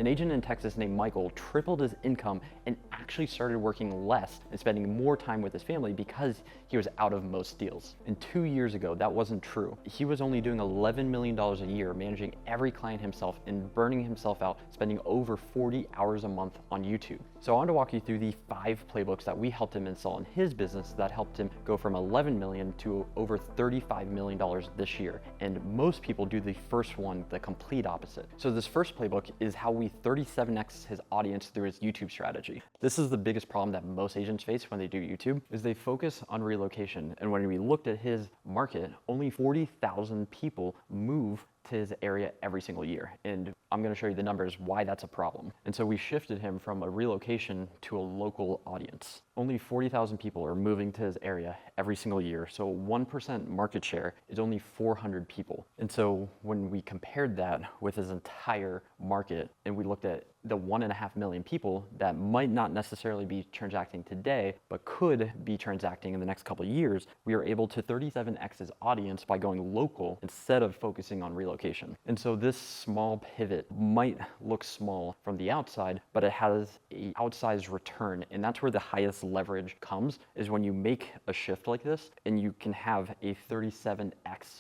An agent in Texas named Michael tripled his income and actually started working less and spending more time with his family because he was out of most deals. And 2 years ago, that wasn't true. He was only doing $11 million a year, managing every client himself and burning himself out, spending over 40 hours a month on YouTube. So I want to walk you through the 5 playbooks that we helped him install in his business that helped him go from $11 million to over $35 million this year. And most people do the first one, the complete opposite. So this first playbook is how we 37x his audience through his YouTube strategy. This is the biggest problem that most agents face when they do YouTube, is they focus on relocation. And when we looked at his market, only 40,000 people move to his area every single year. And I'm gonna show you the numbers why that's a problem. And so we shifted him from a relocation to a local audience. Only 40,000 people are moving to his area every single year. So 1% market share is only 400 people. And so when we compared that with his entire market and we looked at the 1.5 million people that might not necessarily be transacting today, but could be transacting in the next couple of years, we are able to 37x his audience by going local instead of focusing on relocation. And so this small pivot might look small from the outside, but it has an outsized return. And that's where the highest leverage comes, is when you make a shift like this and you can have a 37x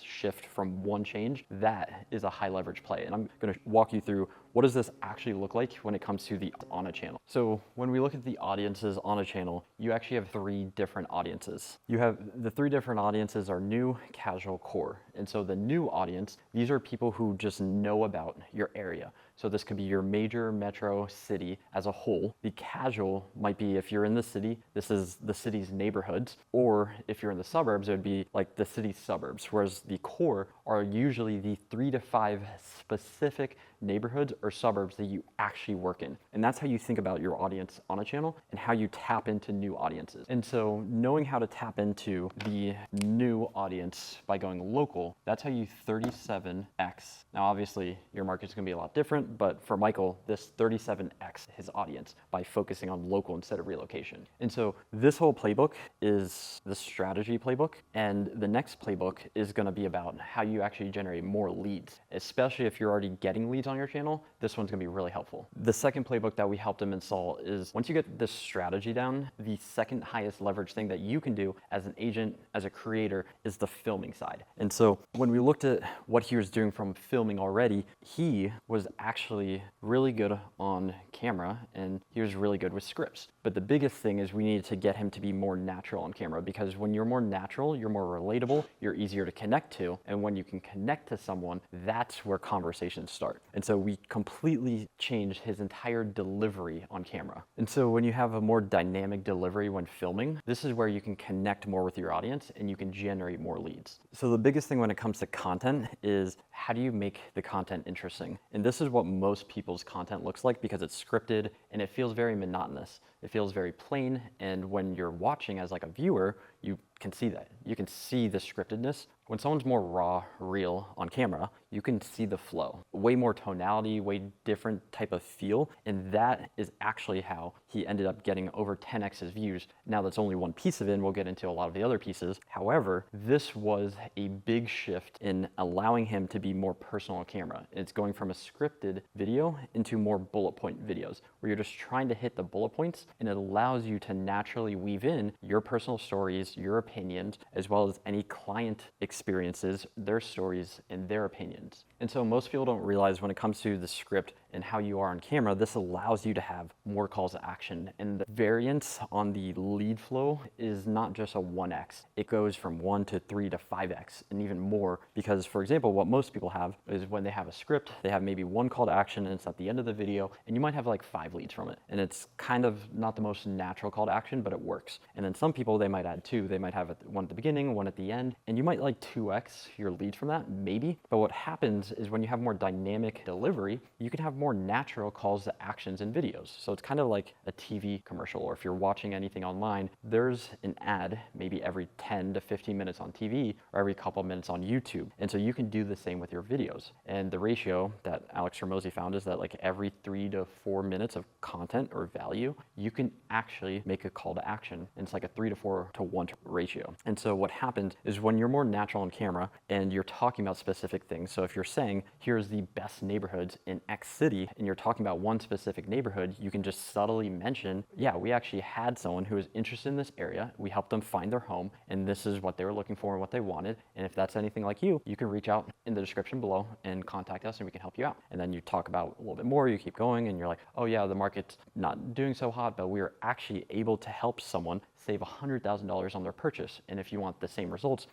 shift from one change. That is a high leverage play. And I'm gonna walk you through what does this actually look like when it comes to the on a channel. So when we look at the audiences on a channel, you actually have 3 different audiences. You have the 3 different audiences are new, casual, core. And so the new audience, these are people who just know about your area. So this could be your major metro city as a whole. The casual might be if you're in the city, this is the city's neighborhoods, or if you're in the suburbs, it would be like the city's suburbs, whereas the core are usually the 3 to 5 specific neighborhoods or suburbs that you actually work in. And that's how you think about your audience on a channel and how you tap into new audiences. And so knowing how to tap into the new audience by going local, that's how you 37x. Now, obviously your market's gonna be a lot different, but for Michael, this 37x his audience by focusing on local instead of relocation. And so this whole playbook is the strategy playbook. And the next playbook is gonna be about how you actually generate more leads, especially if you're already getting leads on your channel. This one's gonna be really helpful. The second playbook that we helped him install is once you get this strategy down, the second highest leverage thing that you can do as an agent, as a creator, is the filming side. And so when we looked at what he was doing from filming already, he was actually really good on camera and he was really good with scripts. But the biggest thing is we needed to get him to be more natural on camera, because when you're more natural, you're more relatable, you're easier to connect to. And when you can connect to someone, that's where conversations start. And so we completely changed his entire delivery on camera. And so when you have a more dynamic delivery when filming, this is where you can connect more with your audience and you can generate more leads. So the biggest thing when it comes to content is how do you make the content interesting? And this is what most people's content looks like, because it's scripted and it feels very monotonous. It feels very plain. And when you're watching as like a viewer, you can see that. You can see the scriptedness. When someone's more raw, real on camera, you can see the flow. Way more tonality, way different type of feel. And that is actually how he ended up getting over 10x his views. Now that's only one piece of it, and we'll get into a lot of the other pieces. However, this was a big shift in allowing him to be more personal on camera. It's going from a scripted video into more bullet point videos, where you're just trying to hit the bullet points, and it allows you to naturally weave in your personal stories, your opinions, as well as any client experiences, their stories, and their opinions. And so most people don't realize when it comes to the script and how you are on camera, this allows you to have more calls to action. And the variance on the lead flow is not just a 1x. It goes from 1 to 3 to 5x and even more, because for example, what most people have is when they have a script, they have maybe 1 call to action and it's at the end of the video, and you might have like 5 leads from it. And it's kind of not the most natural call to action, but it works. And then some people, they might add 2. They might have 1 at the beginning, 1 at the end, and you might like 2x your leads from that, maybe. But what happens is when you have more dynamic delivery, you can have more natural calls to actions in videos. So it's kind of like a TV commercial, or if you're watching anything online, there's an ad maybe every 10 to 15 minutes on TV or every couple of minutes on YouTube. And so you can do the same with your videos. And the ratio that Alex Hormozi found is that like every 3 to 4 minutes of content or value, you can actually make a call to action. And it's like a 3 to 4 to 1 ratio. And so what happens is when you're more natural on camera and you're talking about specific things, so if you're saying, here's the best neighborhoods in X city, city and you're talking about one specific neighborhood, you can just subtly mention, yeah, we actually had someone who was interested in this area. We helped them find their home, and this is what they were looking for and what they wanted. And if that's anything like you can reach out in the description below and contact us and we can help you out. And then you talk about a little bit more, you keep going, and you're like, oh yeah, the market's not doing so hot, but we are actually able to help someone save $100,000 on their purchase. And if you want the same results,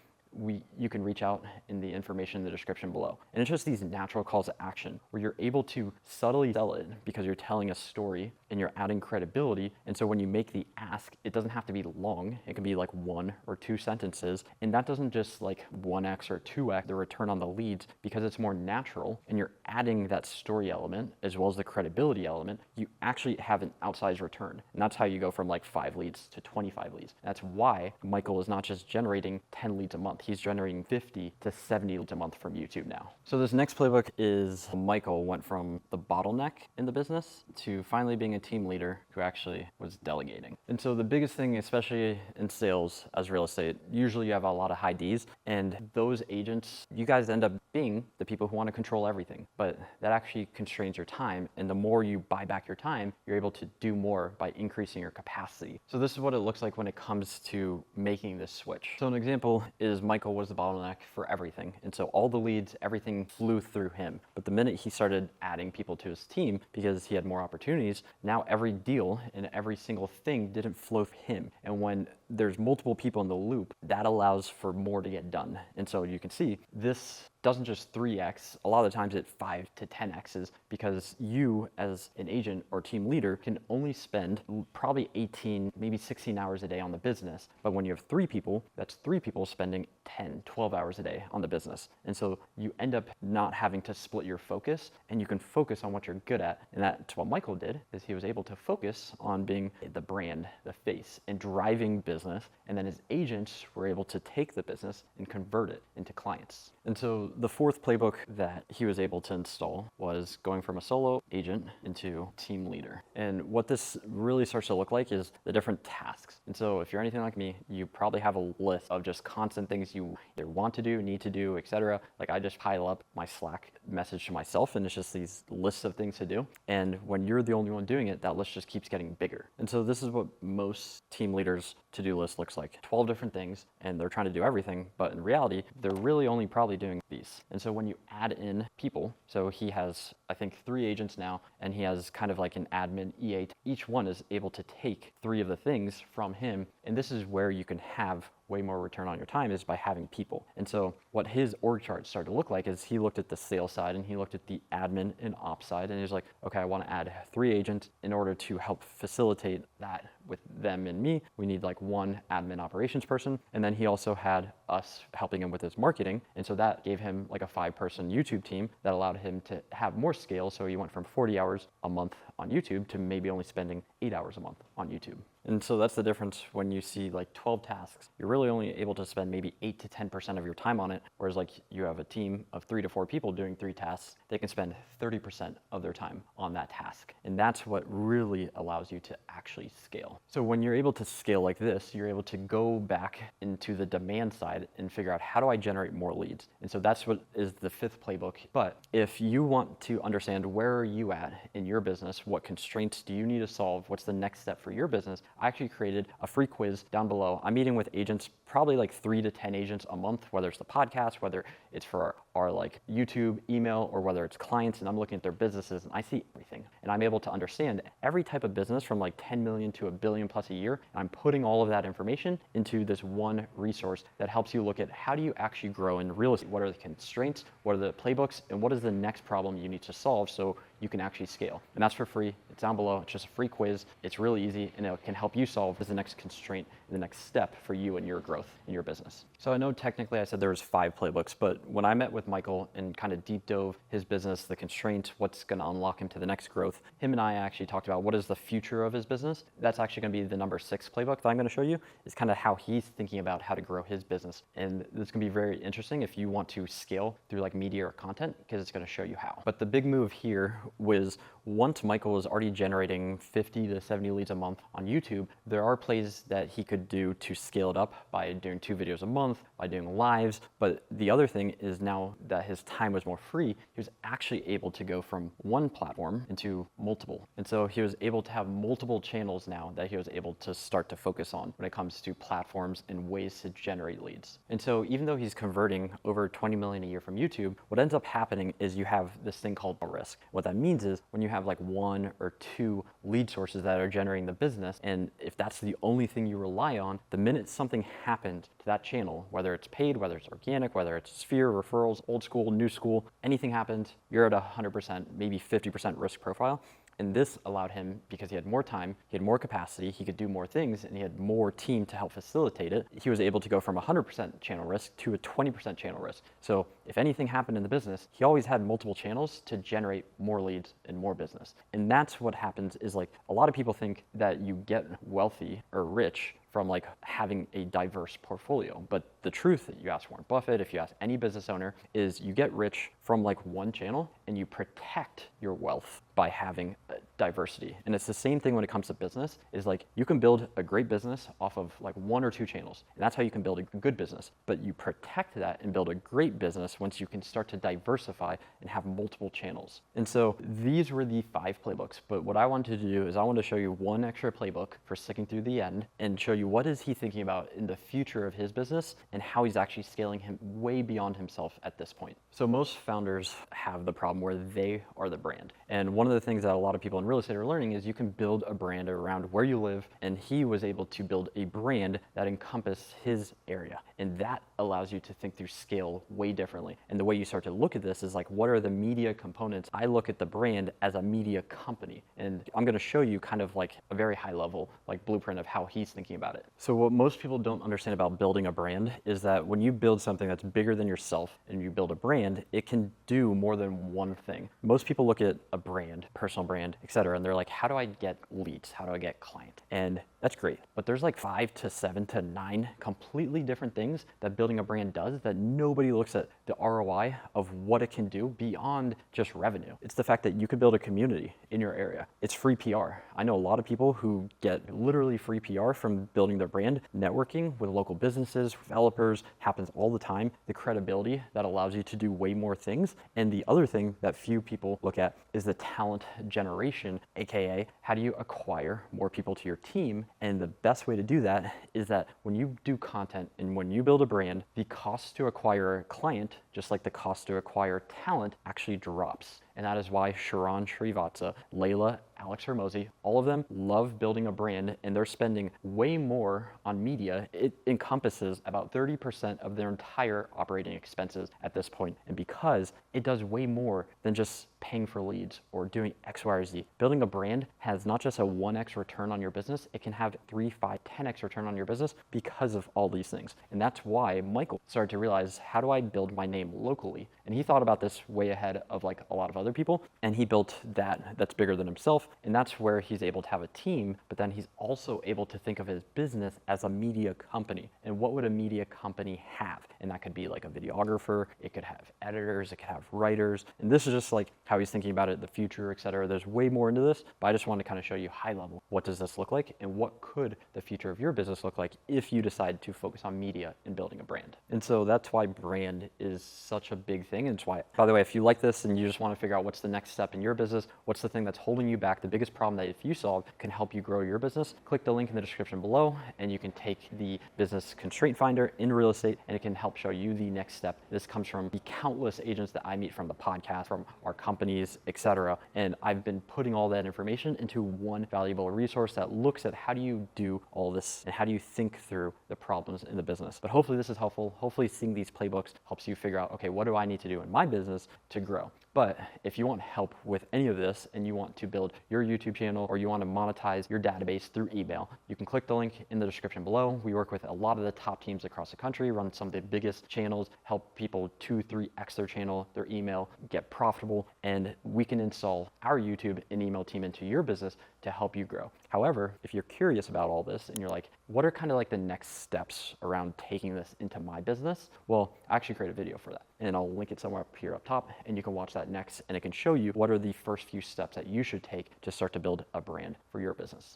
you can reach out in the information in the description below. And it's just these natural calls to action where you're able to subtly sell it because you're telling a story and you're adding credibility. And so when you make the ask, it doesn't have to be long. It can be like 1 or 2 sentences. And that doesn't just like 1x or 2x the return on the leads, because it's more natural and you're adding that story element as well as the credibility element. You actually have an outsized return. And that's how you go from like 5 leads to 25 leads. That's why Michael is not just generating 10 leads a month. He's generating 50 to 70 leads a month from YouTube now. So this next playbook is Michael went from the bottleneck in the business to finally being a team leader who actually was delegating. And so the biggest thing, especially in sales as real estate, usually you have a lot of high Ds, and those agents, you guys end up being the people who want to control everything, but that actually constrains your time. And the more you buy back your time, you're able to do more by increasing your capacity. So this is what it looks like when it comes to making this switch. So an example is Michael was the bottleneck for everything. And so all the leads, everything flew through him. But the minute he started adding people to his team, because he had more opportunities, now every deal and every single thing didn't flow through him. And when there's multiple people in the loop, that allows for more to get done. And so you can see this doesn't just 3x, a lot of the times it 5 to 10x's, because you as an agent or team leader can only spend probably 18, maybe 16 hours a day on the business. But when you have 3 people, that's 3 people spending 10, 12 hours a day on the business. And so you end up not having to split your focus, and you can focus on what you're good at. And that's what Michael did, is he was able to focus on being the brand, the face, and driving business. And then his agents were able to take the business and convert it into clients. And so the 4th playbook that he was able to install was going from a solo agent into team leader. And what this really starts to look like is the different tasks. And so if you're anything like me, you probably have a list of just constant things you either want to do, need to do, etc. Like I just pile up my Slack message to myself, and it's just these lists of things to do. And when you're the only one doing it, that list just keeps getting bigger. And so this is what most team leaders' to-do list looks like. 12 different things, and they're trying to do everything, but in reality, they're really only probably doing these. And so when you add in people, so he has, I think, 3 agents now, and he has kind of like an admin EA. Each one is able to take 3 of the things from him, and this is where you can have way more return on your time, is by having people. And so what his org chart started to look like is he looked at the sales side and he looked at the admin and ops side, and he was like, okay, I want to add 3 agents in order to help facilitate that with them and me. We need like 1 admin operations person. And then he also had us helping him with his marketing. And so that gave him like a 5-person YouTube team that allowed him to have more scale. So he went from 40 hours a month on YouTube to maybe only spending 8 hours a month on YouTube. And so that's the difference when you see like 12 tasks. You're really only able to spend maybe 8 to 10% of your time on it. Whereas like you have a team of 3 to 4 people doing 3 tasks, they can spend 30% of their time on that task. And that's what really allows you to actually scale. So when you're able to scale like this, you're able to go back into the demand side and figure out, how do I generate more leads? And so that's what is the 5th playbook. But if you want to understand where are you at in your business, what constraints do you need to solve, what's the next step for your business, I actually created a free quiz down below. I'm meeting with agents, probably like 3 to 10 agents a month, whether it's the podcast, whether it's for our like YouTube, email, or whether it's clients, and I'm looking at their businesses and I see everything. And I'm able to understand every type of business from like 10 million to $1 billion plus a year. And I'm putting all of that information into this one resource that helps you look at, how do you actually grow in real estate? What are the constraints? What are the playbooks? And what is the next problem you need to solve so you can actually scale? And that's for free. It's down below. It's just a free quiz. It's really easy, and it can help you solve the next constraint and the next step for you and your growth in your business. So I know technically I said there was 5 playbooks, but when I met with Michael and kind of deep dove his business, the constraints, what's going to unlock him to the next growth, him and I actually talked about what is the future of his business. That's actually going to be the number 6 playbook that I'm going to show you, is kind of how he's thinking about how to grow his business. And this is going to be very interesting if you want to scale through like media or content, because it's going to show you how. But the big move here was, once Michael was already generating 50 to 70 leads a month on YouTube, there are plays that he could do to scale it up by by doing 2 videos a month, by doing lives. But the other thing is now that his time was more free, he was actually able to go from one platform into multiple. And so he was able to have multiple channels now that he was able to start to focus on when it comes to platforms and ways to generate leads. And so even though he's converting over 20 million a year from YouTube, what ends up happening is you have this thing called a risk. What that means is when you have like 1 or 2 lead sources that are generating the business, and if that's the only thing you rely on, the minute something happened to that channel, whether it's paid, whether it's organic, whether it's sphere, referrals, old school, new school, anything happened, you're at 100%, maybe 50% risk profile. And this allowed him, because he had more time, he had more capacity, he could do more things, and he had more team to help facilitate it. He was able to go from 100% channel risk to a 20% channel risk. So if anything happened in the business, he always had multiple channels to generate more leads and more business. And that's what happens is like a lot of people think that you get wealthy or rich from like having a diverse portfolio. But the truth, that you ask Warren Buffett, if you ask any business owner, is you get rich from like one channel and you protect your wealth by having diversity. And it's the same thing when it comes to business, is like you can build a great business off of like 1 or 2 channels. And that's how you can build a good business. But you protect that and build a great business once you can start to diversify and have multiple channels. And so these were the 5 playbooks. But what I wanted to do is I wanted to show you one extra playbook for sticking through the end and show you what is he thinking about in the future of his business and how he's actually scaling him way beyond himself at this point. So most founders have the problem where they are the brand. And one of the things that a lot of people in real estate are learning is you can build a brand around where you live, and he was able to build a brand that encompassed his area. And that allows you to think through scale way differently. And the way you start to look at this is like, what are the media components? I look at the brand as a media company. And I'm gonna show you kind of like a very high level like blueprint of how he's thinking about it. So what most people don't understand about building a brand is that when you build something that's bigger than yourself and you build a brand, it can do more than one thing. Most people look at a brand, personal brand, etc., and they're like, how do I get leads? How do I get clients? And that's great. But there's like 5 to 7 to 9 completely different things that building a brand does that nobody looks at the ROI of what it can do beyond just revenue. It's the fact that you could build a community in your area. It's free PR. I know a lot of people who get literally free PR from building their brand. Networking with local businesses, developers happens all the time. The credibility that allows you to do way more things. And the other thing that few people look at is the talent generation, AKA how do you acquire more people to your team? And the best way to do that is that when you do content and when you build a brand, the cost to acquire a client, just like the cost to acquire talent, actually drops. And that is why Sharon Srivatsa, Layla, Alex Hormozi, all of them love building a brand, and they're spending way more on media. It encompasses about 30% of their entire operating expenses at this point. And because it does way more than just paying for leads or doing X, Y, or Z. Building a brand has not just a 1x return on your business, it can have 3, 5, 10x return on your business because of all these things. And that's why Michael started to realize, how do I build my name locally? And he thought about this way ahead of like a lot of other people, and he built that's bigger than himself. And that's where he's able to have a team, but then he's also able to think of his business as a media company. And what would a media company have? And that could be like a videographer, it could have editors, it could have writers. And this is just like how he's thinking about it, the future, etc. There's way more into this, but I just wanted to kind of show you high level. What does this look like? And what could the future of your business look like if you decide to focus on media and building a brand? And so that's why brand is such a big thing. And it's why, by the way, if you like this and you just want to figure out what's the next step in your business, what's the thing that's holding you back, the biggest problem that if you solve can help you grow your business, click the link in the description below and you can take the business constraint finder in real estate and it can help show you the next step. This comes from the countless agents that I meet from the podcast, from our companies, etc. And I've been putting all that information into one valuable resource that looks at how do you do all this and how do you think through the problems in the business. But hopefully this is helpful. Hopefully seeing these playbooks helps you figure out, okay, what do I need to do in my business to grow? But if you want help with any of this and you want to build your YouTube channel or you want to monetize your database through email, you can click the link in the description below. We work with a lot of the top teams across the country, run some of the biggest channels, help people 2, 3x their channel, their email, get profitable, and we can install our YouTube and email team into your business to help you grow. However, if you're curious about all this and you're like, what are kind of like the next steps around taking this into my business? Well, I actually create a video for that and I'll link it somewhere up here up top and you can watch that next and it can show you what are the first few steps that you should take to start to build a brand for your business.